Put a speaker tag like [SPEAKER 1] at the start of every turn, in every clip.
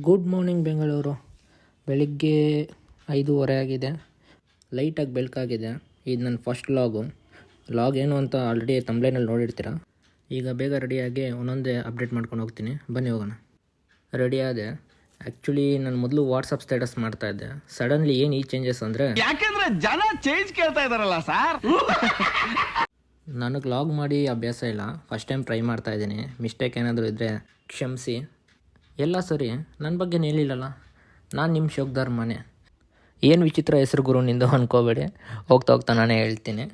[SPEAKER 1] Good morning Bengaluru. ಬೆಳಿಗ್ಗೆ 5:30 ಆಗಿದೆ. ಲೈಟಾಗಿ ಬೆಳಕಾಗಿದೆ. ಇದು ನನ್ನ ಫಸ್ಟ್ ಲಾಗ್ ಏನು ಅಂತ ಆಲ್ರೆಡಿ ತಮ್ಬ್ಲೈನಲ್ಲಿ ನೋಡಿರ್ತೀರ. ಈಗ ಬೇಗ ರೆಡಿಯಾಗಿ ಒಂದೊಂದೇ ಅಪ್ಡೇಟ್ ಮಾಡ್ಕೊಂಡು ಹೋಗ್ತೀನಿ. ಬನ್ನಿ ಹೋಗೋಣ. ರೆಡಿ ಆದೆ. ಆ್ಯಕ್ಚುಲಿ ನಾನು ಮೊದಲು ವಾಟ್ಸಪ್ ಸ್ಟೇಟಸ್ ಮಾಡ್ತಾಯಿದ್ದೆ. ಸಡನ್ಲಿ ಏನು ಈ ಚೇಂಜಸ್ ಅಂದರೆ,
[SPEAKER 2] ಯಾಕೆಂದ್ರೆ ಜನ ಚೇಂಜ್ ಕೇಳ್ತಾ ಇದಾರಲ್ಲ ಸರ್.
[SPEAKER 1] ನನಗೆ ಲಾಗ್ ಮಾಡಿ ಅಭ್ಯಾಸ ಇಲ್ಲ, ಫಸ್ಟ್ ಟೈಮ್ ಟ್ರೈ ಮಾಡ್ತಾ ಇದ್ದೀನಿ. ಮಿಸ್ಟೇಕ್ ಏನಾದರೂ ಇದ್ದರೆ ಕ್ಷಮಿಸಿ. ಎಲ್ಲ ಸರಿ, ನನ್ನ ಬಗ್ಗೆ ಹೇಳಿಲ್ಲಲ್ಲ. ನಾನು ನಿಮ್ಮ ಶೋಕ್ದಾರ್ ಮನೆ. ಏನು ವಿಚಿತ್ರ ಹೆಸರು ಗುರು ನಿಂದು ಅಂದ್ಕೋಬೇಡಿ, ಹೋಗ್ತಾ ನಾನೇ ಹೇಳ್ತೀನಿ.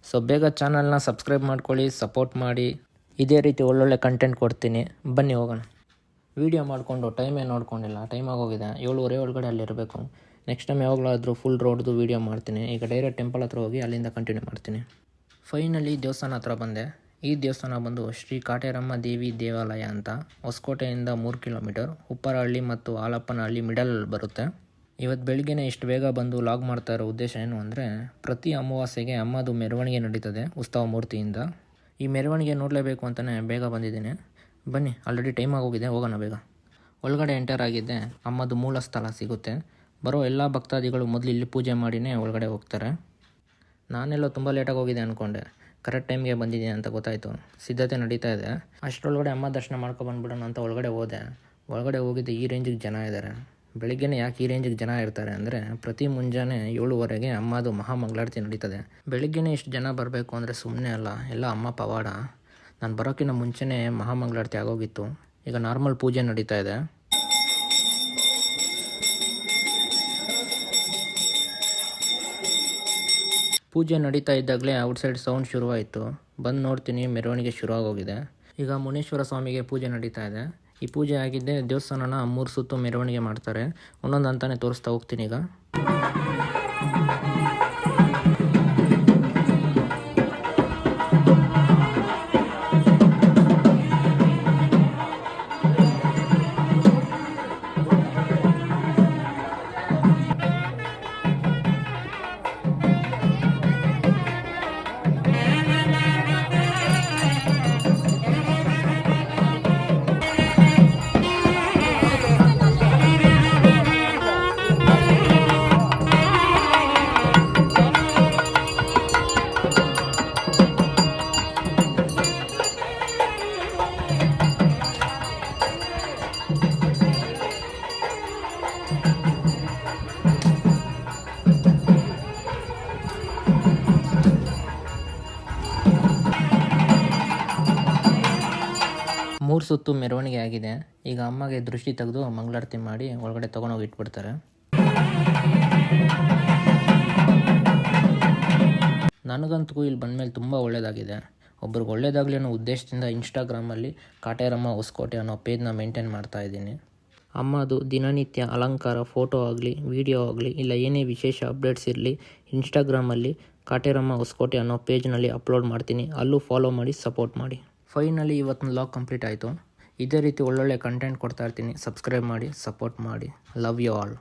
[SPEAKER 1] ಸೊ ಬೇಗ ಚಾನಲ್ನ ಸಬ್ಸ್ಕ್ರೈಬ್ ಮಾಡ್ಕೊಳ್ಳಿ, ಸಪೋರ್ಟ್ ಮಾಡಿ. ಇದೇ ರೀತಿ ಒಳ್ಳೊಳ್ಳೆ ಕಂಟೆಂಟ್ ಕೊಡ್ತೀನಿ. ಬನ್ನಿ ಹೋಗೋಣ. ವೀಡಿಯೋ ಮಾಡಿಕೊಂಡು ಟೈಮೇ ನೋಡ್ಕೊಂಡಿಲ್ಲ, ಟೈಮ್ ಆಗೋಗಿದೆ. 7:30 ಒಳಗಡೆ ಅಲ್ಲಿರಬೇಕು. ನೆಕ್ಸ್ಟ್ ಟೈಮ್ ಯಾವಾಗಲಾದರೂ ಫುಲ್ ರೋಡ್ದು ವೀಡಿಯೋ ಮಾಡ್ತೀನಿ. ಈಗ ಡೈರೆಕ್ಟ್ ಟೆಂಪಲ್ ಹತ್ರ ಹೋಗಿ ಅಲ್ಲಿಂದ ಕಂಟಿನ್ಯೂ ಮಾಡ್ತೀನಿ. ಫೈನಲಿ ದೇವಸ್ಥಾನ ಹತ್ರ ಬಂದೆ. ಈ ದೇವಸ್ಥಾನ ಬಂದು ಶ್ರೀ ಕಾಟೇರಮ್ಮ ದೇವಿ ದೇವಾಲಯ ಅಂತ. ಹೊಸಕೋಟೆಯಿಂದ 3 ಕಿಲೋಮೀಟರ್, ಉಪ್ಪರಹಳ್ಳಿ ಮತ್ತು ಆಲಪ್ಪನಹಳ್ಳಿ ಮಿಡಲಲ್ಲಿ ಬರುತ್ತೆ. ಇವತ್ತು ಬೆಳಗ್ಗೆನೇ ಇಷ್ಟು ಬೇಗ ಬಂದು ಲಾಗ್ ಮಾಡ್ತಾ ಇರೋ ಉದ್ದೇಶ ಏನು ಅಂದರೆ, ಪ್ರತಿ ಅಮಾವಾಸ್ಯೆಗೆ ಅಮ್ಮದು ಮೆರವಣಿಗೆ ನಡೀತದೆ ಉತ್ಸವ ಮೂರ್ತಿಯಿಂದ. ಈ ಮೆರವಣಿಗೆ ನೋಡಲೇಬೇಕು ಅಂತಲೇ ಬೇಗ ಬಂದಿದ್ದೀನಿ. ಬನ್ನಿ, ಆಲ್ರೆಡಿ ಟೈಮ್ ಆಗೋಗಿದೆ, ಹೋಗೋಣ ಬೇಗ. ಒಳಗಡೆ ಎಂಟರ್ ಆಗಿದ್ದೆ. ಅಮ್ಮದು ಮೂಲ ಸ್ಥಳ ಸಿಗುತ್ತೆ. ಬರೋ ಎಲ್ಲ ಭಕ್ತಾದಿಗಳು ಮೊದಲು ಇಲ್ಲಿ ಪೂಜೆ ಮಾಡಿನೇ ಒಳಗಡೆ ಹೋಗ್ತಾರೆ. ನಾನೆಲ್ಲೋ ತುಂಬ ಲೇಟಾಗಿ ಹೋಗಿದೆ ಅಂದ್ಕೊಂಡೆ. ಕರೆಕ್ಟ್ ಟೈಮ್ಗೆ ಬಂದಿದ್ದೀನಿ ಅಂತ ಗೊತ್ತಾಯಿತು. ಸಿದ್ಧತೆ ನಡೀತಾ ಇದೆ. ಅಷ್ಟರೊಳಗಡೆ ಅಮ್ಮ ದರ್ಶನ ಮಾಡ್ಕೊಬಂದ್ಬಿಡೋಣ ಅಂತ ಒಳಗಡೆ ಹೋದೆ. ಒಳಗಡೆ ಹೋಗಿದ್ದೆ, ಈ ರೇಂಜಿಗೆ ಜನ ಇದ್ದಾರೆ. ಬೆಳಿಗ್ಗೆನೇ ಯಾಕೆ ಈ ರೇಂಜಿಗೆ ಜನ ಇರ್ತಾರೆ ಅಂದರೆ, ಪ್ರತಿ ಮುಂಜಾನೆ 7:30ಗೆ ಅಮ್ಮದು ಮಹಾಮಂಗಳಾರತಿ ನಡೀತದೆ. ಬೆಳಿಗ್ಗೆನೇ ಇಷ್ಟು ಜನ ಬರಬೇಕು ಅಂದರೆ ಸುಮ್ಮನೆ ಅಲ್ಲ, ಎಲ್ಲ ಅಮ್ಮ ಪವಾಡ. ನಾನು ಬರೋಕ್ಕಿಂತ ಮುಂಚೆನೇ ಮಹಾಮಂಗಳಾರತಿ ಆಗೋಗಿತ್ತು. ಈಗ ನಾರ್ಮಲ್ ಪೂಜೆ ನಡೀತಾ ಇದೆ. ಪೂಜೆ ನಡೀತಾ ಇದ್ದಾಗಲೇ ಔಟ್ಸೈಡ್ ಸೌಂಡ್ ಶುರುವಾಯಿತು. ಬಂದು ನೋಡ್ತೀನಿ, ಮೆರವಣಿಗೆ ಶುರುವಾಗೋಗಿದೆ. ಈಗ ಮುನೇಶ್ವರ ಸ್ವಾಮಿಗೆ ಪೂಜೆ ನಡೀತಾ ಇದೆ. ಈ ಪೂಜೆ ಆಗಿದ್ದೆ ದೇವಸ್ಥಾನನ 3 ಸುತ್ತು ಮೆರವಣಿಗೆ ಮಾಡ್ತಾರೆ. ಒಂದೊಂದು ಅಂತಾನೆ ತೋರಿಸ್ತಾ ಹೋಗ್ತೀನಿ. ಈಗ ಮೂರು ಸುತ್ತು ಮೆರವಣಿಗೆ ಆಗಿದೆ. ಈಗ ಅಮ್ಮಗೆ ದೃಷ್ಟಿ ತೆಗೆದು ಮಂಗಳಾರತಿ ಮಾಡಿ ಒಳಗಡೆ ತೊಗೊಂಡೋಗಿ ಇಟ್ಬಿಡ್ತಾರೆ. ನನಗಂತೂ ಇಲ್ಲಿ ಬಂದಮೇಲೆ ತುಂಬ ಒಳ್ಳೆಯದಾಗಿದೆ. ಒಬ್ರಿಗೆ ಒಳ್ಳೆಯದಾಗಲಿ ಅನ್ನೋ ಉದ್ದೇಶದಿಂದ ಇನ್ಸ್ಟಾಗ್ರಾಮಲ್ಲಿ ಕಾಟೇರಮ್ಮ ಹೊಸಕೋಟೆ ಅನ್ನೋ ಪೇಜ್ನ ಮೇಂಟೈನ್ ಮಾಡ್ತಾ ಇದ್ದೀನಿ. ಅಮ್ಮದು ದಿನನಿತ್ಯ ಅಲಂಕಾರ ಫೋಟೋ ಆಗಲಿ, ವಿಡಿಯೋ ಆಗಲಿ, ಇಲ್ಲ ಏನೇ ವಿಶೇಷ ಅಪ್ಡೇಟ್ಸ್ ಇರಲಿ, ಇನ್ಸ್ಟಾಗ್ರಾಮಲ್ಲಿ ಕಾಟೇರಮ್ಮ ಹೊಸಕೋಟೆ ಅನ್ನೋ ಪೇಜ್ನಲ್ಲಿ ಅಪ್ಲೋಡ್ ಮಾಡ್ತೀನಿ. ಅಲ್ಲೂ ಫಾಲೋ ಮಾಡಿ, ಸಪೋರ್ಟ್ ಮಾಡಿ. ಫೈನಲಿ ಇವತ್ತಿನ ಲಾಗ್ ಕಂಪ್ಲೀಟ್ ಆಯಿತು. ಇದೇ ರೀತಿ ಒಳ್ಳೊಳ್ಳೆ ಕಂಟೆಂಟ್ ಕೊಡ್ತಾ ಇರ್ತೀನಿ. ಸಬ್ಸ್ಕ್ರೈಬ್ ಮಾಡಿ, ಸಪೋರ್ಟ್ ಮಾಡಿ. Love you all.